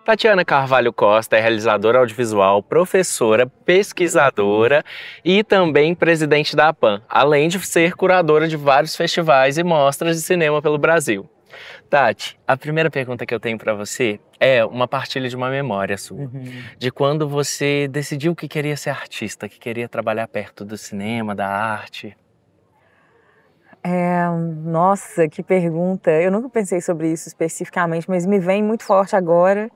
Tatiana Carvalho Costa é realizadora audiovisual, professora, pesquisadora e também presidente da APAN, além de ser curadora de vários festivais e mostras de cinema pelo Brasil. Tati, a primeira pergunta que eu tenho para você é uma partilha de uma memória sua, de quando você decidiu que queria ser artista, que queria trabalhar perto do cinema, da arte. Nossa, que pergunta! Eu nunca pensei sobre isso especificamente, mas me vem muito forte agora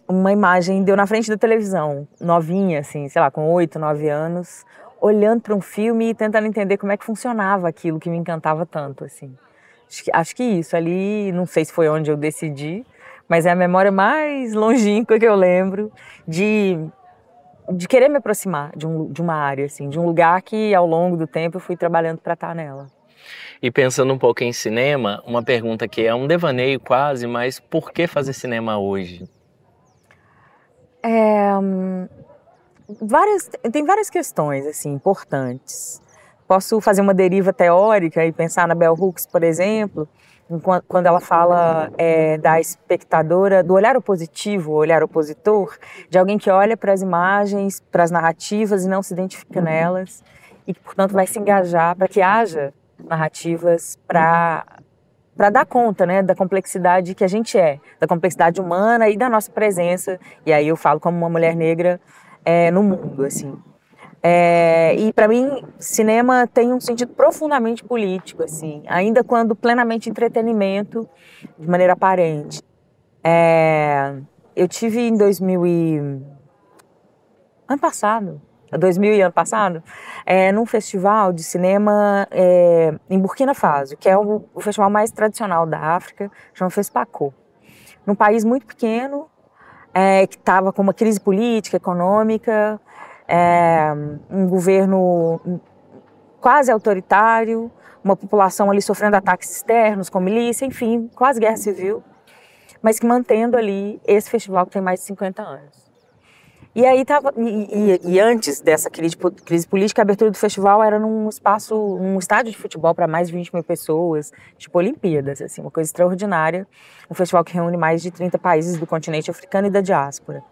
uma imagem de eu na frente da televisão, novinha, assim, sei lá, com 8, 9 anos, olhando para um filme e tentando entender como é que funcionava aquilo que me encantava tanto, assim. Acho que isso ali, não sei se foi onde eu decidi, mas é a memória mais longínqua que eu lembro de querer me aproximar de uma área, assim, de um lugar que ao longo do tempo eu fui trabalhando para estar nela. E pensando um pouco em cinema, uma pergunta que é um devaneio quase, mas por que fazer cinema hoje? Tem várias questões assim, importantes. Posso fazer uma deriva teórica e pensar na Bell Hooks, por exemplo, quando ela fala da espectadora, do olhar opositivo, o olhar opositor, de alguém que olha para as imagens, para as narrativas e não se identifica nelas, e que, portanto, vai se engajar para que haja narrativas para dar conta, né, da complexidade que a gente da complexidade humana e da nossa presença. E aí eu falo como uma mulher negra no mundo, assim. E para mim, cinema tem um sentido profundamente político, assim, ainda quando plenamente entretenimento, de maneira aparente. Eu tive em 2000 e ano passado, num festival de cinema em Burkina Faso, que é o festival mais tradicional da África, chama FESPACO. Num país muito pequeno, que estava com uma crise política, econômica, um governo quase autoritário, uma população ali sofrendo ataques externos com milícia, enfim, quase guerra civil, mas que mantendo ali esse festival que tem mais de 50 anos. E aí antes dessa crise política, a abertura do festival era num estádio de futebol para mais de 20 mil pessoas, tipo Olimpíadas, assim, uma coisa extraordinária, um festival que reúne mais de 30 países do continente africano e da diáspora.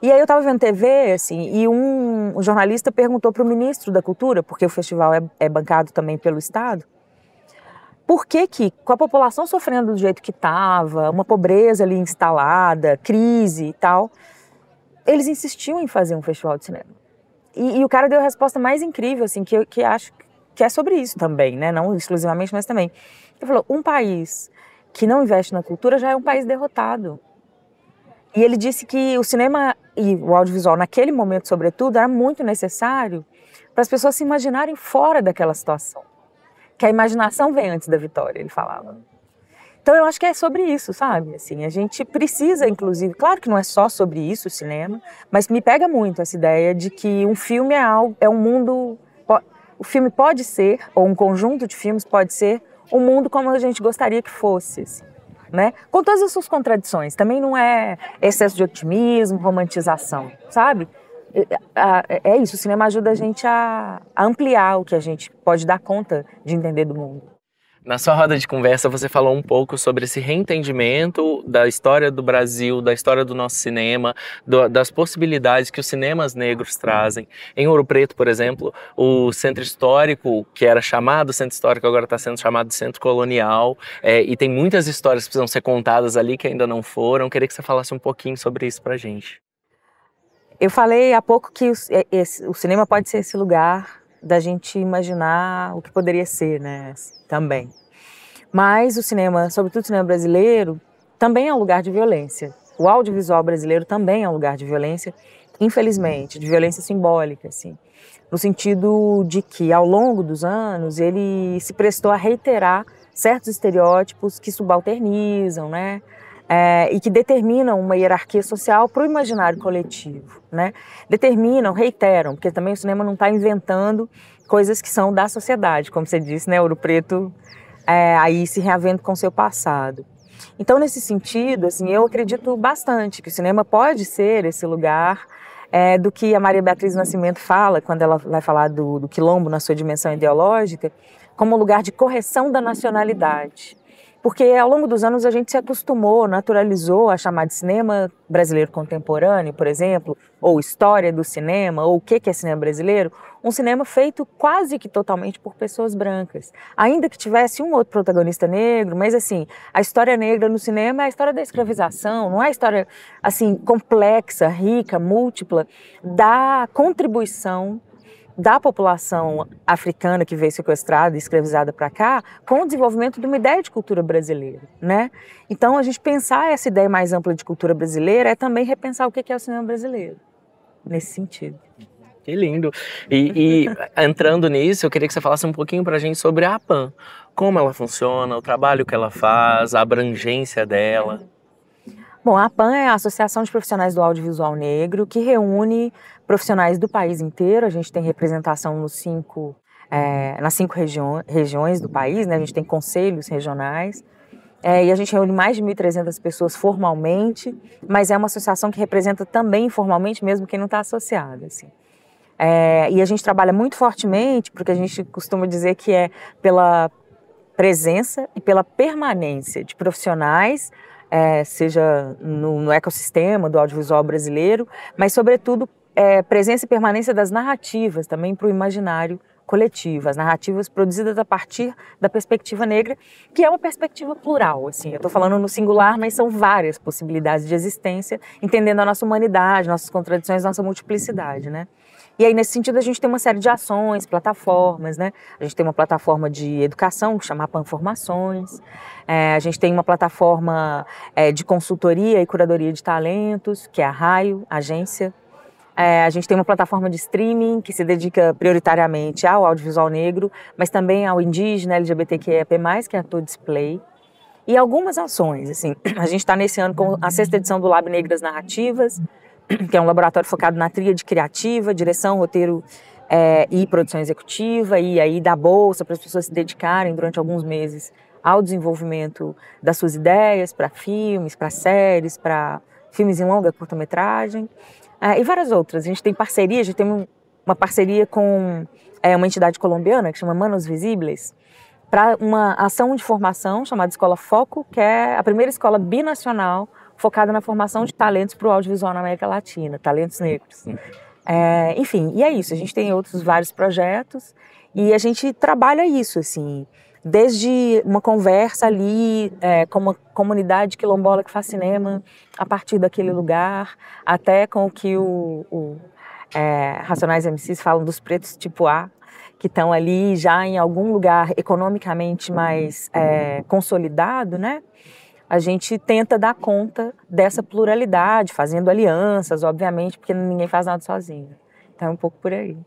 E aí eu estava vendo TV, assim, e um jornalista perguntou para o ministro da Cultura, porque o festival é bancado também pelo Estado, por que com a população sofrendo do jeito que estava, uma pobreza ali instalada, crise e tal, eles insistiam em fazer um festival de cinema. E o cara deu a resposta mais incrível, assim, que acho que é sobre isso também, né? Não exclusivamente, mas também. Ele falou, um país que não investe na cultura já é um país derrotado. E ele disse que o cinema e o audiovisual, naquele momento, sobretudo, era muito necessário para as pessoas se imaginarem fora daquela situação. Que a imaginação vem antes da vitória, ele falava. Então eu acho que é sobre isso, sabe? Assim, a gente precisa, inclusive, claro que não é só sobre isso o cinema, mas me pega muito essa ideia de que um filme é um mundo, o filme pode ser, ou um conjunto de filmes pode ser, um mundo como a gente gostaria que fosse, assim, né? Com todas as suas contradições, também não é excesso de otimismo, romantização, sabe? É isso, o cinema ajuda a gente a ampliar o que a gente pode dar conta de entender do mundo. Na sua roda de conversa, você falou um pouco sobre esse reentendimento da história do Brasil, da história do nosso cinema, das possibilidades que os cinemas negros trazem. Em Ouro Preto, por exemplo, o Centro Histórico, que era chamado Centro Histórico, agora está sendo chamado de Centro Colonial, e tem muitas histórias que precisam ser contadas ali que ainda não foram. Queria que você falasse um pouquinho sobre isso pra gente. Eu falei há pouco que o cinema pode ser esse lugar da gente imaginar o que poderia ser, né, também. Mas o cinema, sobretudo o cinema brasileiro, também é um lugar de violência. O audiovisual brasileiro também é um lugar de violência, infelizmente, de violência simbólica, assim, no sentido de que, ao longo dos anos, ele se prestou a reiterar certos estereótipos que subalternizam, né, e que determinam uma hierarquia social para o imaginário coletivo, né? Determinam, reiteram, porque também o cinema não está inventando coisas que são da sociedade, como você disse, né? Ouro Preto aí se reavendo com seu passado. Então, nesse sentido, assim, eu acredito bastante que o cinema pode ser esse lugar do que a Maria Beatriz Nascimento fala, quando ela vai falar do quilombo na sua dimensão ideológica, como um lugar de correção da nacionalidade. Porque ao longo dos anos a gente se acostumou, naturalizou a chamar de cinema brasileiro contemporâneo, por exemplo, ou história do cinema, ou o que é cinema brasileiro, um cinema feito quase que totalmente por pessoas brancas. Ainda que tivesse um outro protagonista negro, mas assim, a história negra no cinema é a história da escravização, não é a história assim complexa, rica, múltipla, da contribuição da população africana que veio sequestrada e escravizada para cá, com o desenvolvimento de uma ideia de cultura brasileira, né? Então, a gente pensar essa ideia mais ampla de cultura brasileira é também repensar o que é o cinema brasileiro, nesse sentido. Que lindo! E entrando nisso, eu queria que você falasse um pouquinho para a gente sobre a APAN. Como ela funciona, o trabalho que ela faz, a abrangência dela. Bom, a APAN é a Associação de Profissionais do Audiovisual Negro, que reúne profissionais do país inteiro. A gente tem representação nas cinco regiões do país, né? A gente tem conselhos regionais. E a gente reúne mais de 1.300 pessoas formalmente, mas é uma associação que representa também informalmente, mesmo quem não está associado, assim. E a gente trabalha muito fortemente, porque a gente costuma dizer que é pela presença e pela permanência de profissionais, seja no ecossistema do audiovisual brasileiro, mas, sobretudo, presença e permanência das narrativas também para o imaginário coletivo, as narrativas produzidas a partir da perspectiva negra, que é uma perspectiva plural, assim, eu estou falando no singular, mas são várias possibilidades de existência, entendendo a nossa humanidade, nossas contradições, nossa multiplicidade, né? E aí, nesse sentido, a gente tem uma série de ações, plataformas, né? A gente tem uma plataforma de educação, que chama Panformações. A gente tem uma plataforma de consultoria e curadoria de talentos, que é a Raio, agência. A gente tem uma plataforma de streaming, que se dedica prioritariamente ao audiovisual negro, mas também ao indígena, LGBTQIAP+, que é a Tô Display. E algumas ações, assim, a gente está nesse ano com a 6ª edição do Lab Negras Narrativas, que é um laboratório focado na tríade criativa, direção, roteiro e produção executiva, e aí dá bolsa para as pessoas se dedicarem durante alguns meses ao desenvolvimento das suas ideias para filmes, para séries, para filmes em longa, curta-metragem, e várias outras. A gente tem parceria, a gente tem uma parceria com uma entidade colombiana que chama Manos Visibles, para uma ação de formação chamada Escola Foco, que é a primeira escola binacional focada na formação de talentos para o audiovisual na América Latina, talentos negros. Enfim, e é isso, a gente tem outros vários projetos e a gente trabalha isso, assim, desde uma conversa ali com uma comunidade quilombola que faz cinema a partir daquele lugar, até com o que Racionais MCs falam dos pretos tipo A, que estão ali já em algum lugar economicamente mais consolidado, né? A gente tenta dar conta dessa pluralidade, fazendo alianças, obviamente, porque ninguém faz nada sozinho. Então é um pouco por aí.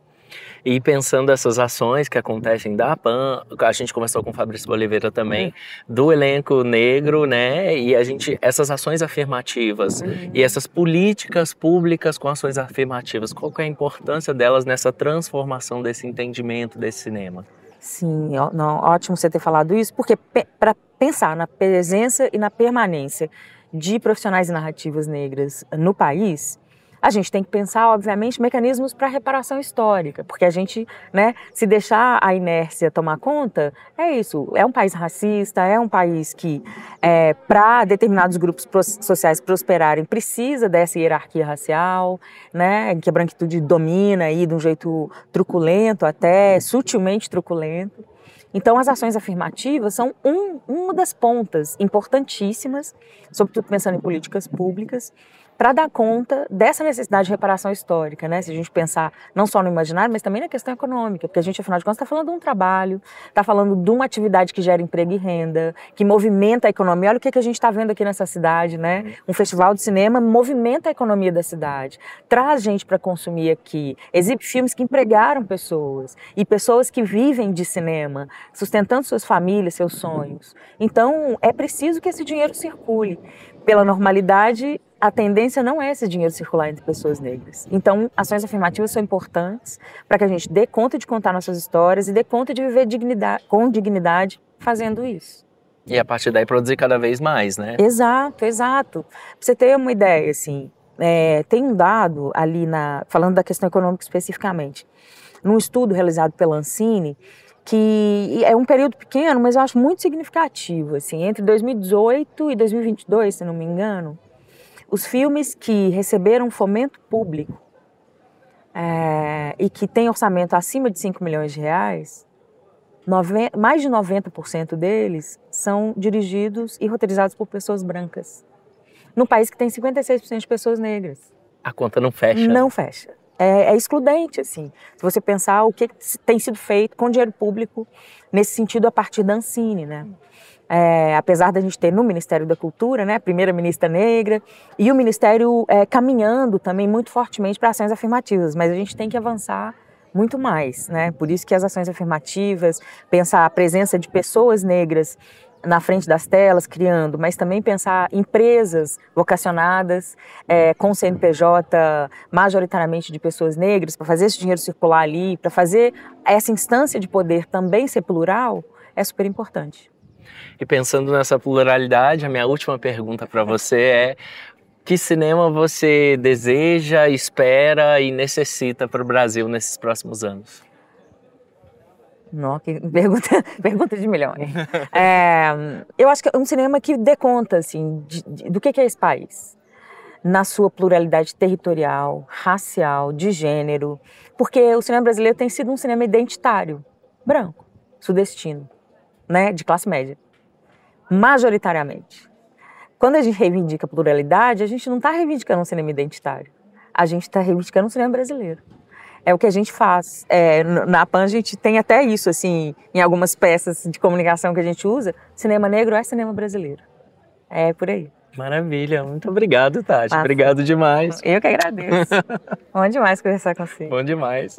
E pensando essas ações que acontecem da APAN, a gente conversou com o Fabrício Oliveira também, do elenco negro, né? E essas ações afirmativas e essas políticas públicas com ações afirmativas, qual que é a importância delas nessa transformação desse entendimento desse cinema? Sim, ótimo você ter falado isso, porque para pensar na presença e na permanência de profissionais e narrativas negras no país, a gente tem que pensar, obviamente, mecanismos para reparação histórica, porque a gente, né, se deixar a inércia tomar conta, é isso, é um país racista, é um país que, para determinados grupos sociais prosperarem, precisa dessa hierarquia racial, né, em que a branquitude domina aí de um jeito truculento, até sutilmente truculento. Então, as ações afirmativas são uma das pontas importantíssimas, sobretudo pensando em políticas públicas, para dar conta dessa necessidade de reparação histórica, né? Se a gente pensar não só no imaginário, mas também na questão econômica, porque a gente, afinal de contas, está falando de um trabalho, está falando de uma atividade que gera emprego e renda, que movimenta a economia. Olha o que a gente está vendo aqui nessa cidade, né? Um festival de cinema movimenta a economia da cidade, traz gente para consumir aqui, exibe filmes que empregaram pessoas, e pessoas que vivem de cinema, sustentando suas famílias, seus sonhos. Então, é preciso que esse dinheiro circule. Pela normalidade, a tendência não é esse dinheiro circular entre pessoas negras. Então, ações afirmativas são importantes para que a gente dê conta de contar nossas histórias e dê conta de viver com dignidade fazendo isso. E a partir daí produzir cada vez mais, né? Exato, exato. Pra você ter uma ideia, assim, tem um dado ali, falando da questão econômica especificamente, num estudo realizado pela Ancine, que é um período pequeno, mas eu acho muito significativo, assim, entre 2018 e 2022, se não me engano, os filmes que receberam fomento público e que têm orçamento acima de 5 milhões de reais, mais de 90% deles são dirigidos e roteirizados por pessoas brancas, num país que tem 56% de pessoas negras. A conta não fecha. Não fecha. É excludente, assim. Se você pensar o que tem sido feito com dinheiro público nesse sentido a partir da Ancine, né? Apesar da gente ter no Ministério da Cultura, né, a primeira ministra negra, e o Ministério caminhando também muito fortemente para ações afirmativas, mas a gente tem que avançar muito mais, né? Por isso que as ações afirmativas, pensar a presença de pessoas negras na frente das telas, criando, mas também pensar empresas vocacionadas com CNPJ majoritariamente de pessoas negras, para fazer esse dinheiro circular ali, para fazer essa instância de poder também ser plural, é super importante. E pensando nessa pluralidade, a minha última pergunta para você é: que cinema você deseja, espera e necessita para o Brasil nesses próximos anos? Nossa, que pergunta de milhões. Eu acho que é um cinema que dê conta assim, do que é esse país, na sua pluralidade territorial, racial, de gênero, porque o cinema brasileiro tem sido um cinema identitário, branco, sudestino, né, de classe média, majoritariamente. Quando a gente reivindica pluralidade, a gente não está reivindicando um cinema identitário, a gente está reivindicando um cinema brasileiro. É o que a gente faz. Na PAN a gente tem até isso, assim, em algumas peças de comunicação que a gente usa. Cinema negro é cinema brasileiro. É por aí. Maravilha. Muito obrigado, Tati. Obrigado demais. Eu que agradeço. Bom demais conversar com você. Bom demais.